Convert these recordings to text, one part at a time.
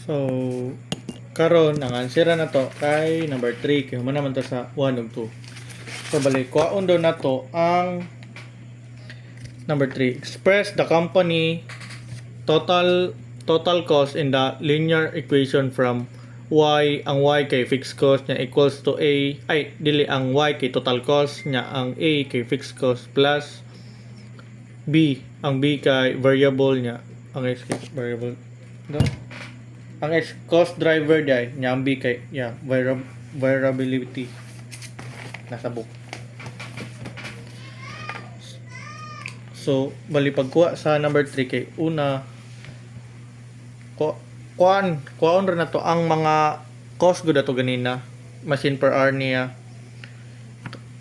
So, karon ang answer na to kay number 3 kay human naman to sa 1 ug 2. So balik kuhaon daw nato ang number 3. Express the company total cost in the linear equation from y, ang y kay fixed cost niya equals to a, ay dili, ang y kay total cost niya, ang a kay fixed cost plus b, ang b kay variable niya, ang x kay variable no? Ang x cost driver niya ang b kay variability nasa book. So bali pagkuha sa number 3 kay una kuan ra na to ang mga cost gud ato ganina, machine per hour niya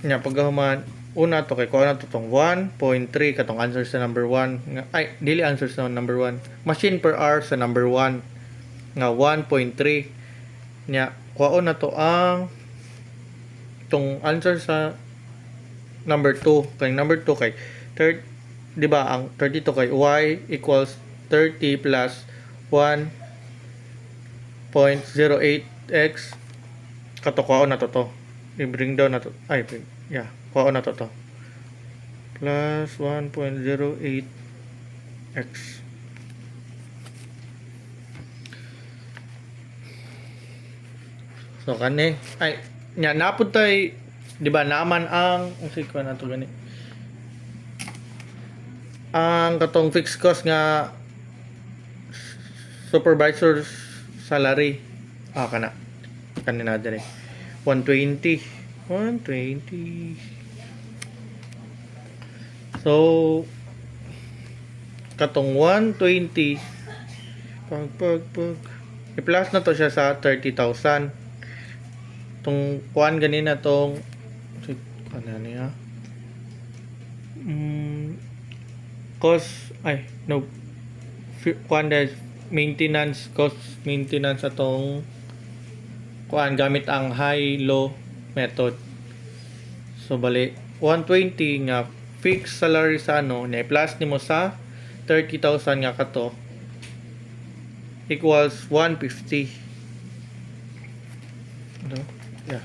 paghuman una to kay kuha na to tong 1.3 katong answer sa number 1 nga, ay dili answer sa number 1, machine per hour sa number 1 nga 1.3 nya kuha na to ang tong answer sa number 2 kay number 2 kay third, di ba ang 32 kay y equals 30 plus 1.08x katokuha na to i-bring down na to, ay kuha na to plus 1.08x. So kani ay nya napud tay, di ba naman ang sige na to gani ang katong fixed cost nga supervisor salary kanina dire 120. So katong 120 pag i-plus na to siya sa 30,000 tong kuan ganina tong ano niya cost ay no kuan maintenance atong kuan gamit ang high-low method. So bali 120 nga fixed salary sa ano na plus nimo sa 30,000 nga kato equals 150. No? Yeah.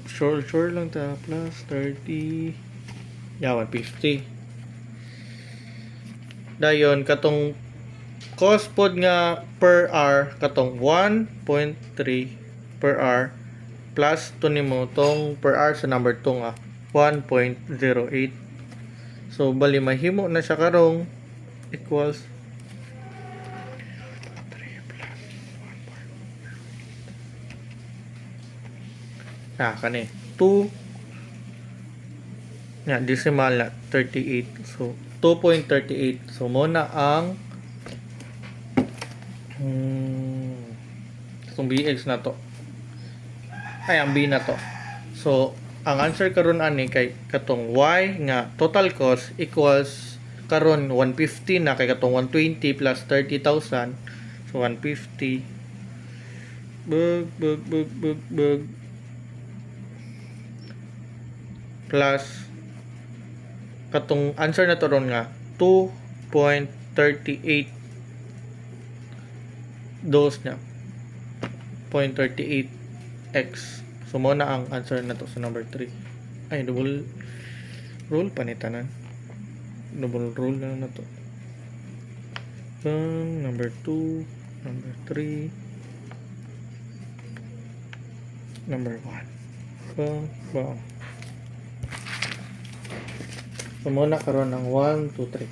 Sure lang ta plus 30 150. Dayon katong cost pod nga per hour katong 1.3 per hour plus to nimo tong per hour sa number 2 nga 1.08. So bali mahimo na siya karong equals kani 2 decimal na 38. So 2.38. So muna ang itong bx na to ay ang b na to. So ang answer karon ani kay katong y nga total cost equals karon 150 na kay katong 120 plus 30,000. So 150 bug plus katong answer na to ron nga 2.38 dos niya 0.38x. So mo na ang answer na to sa number 3. Ay double rule panitanan, double rule na to number 2, number 3, number 1. So muna karon ng 1, 2, 3.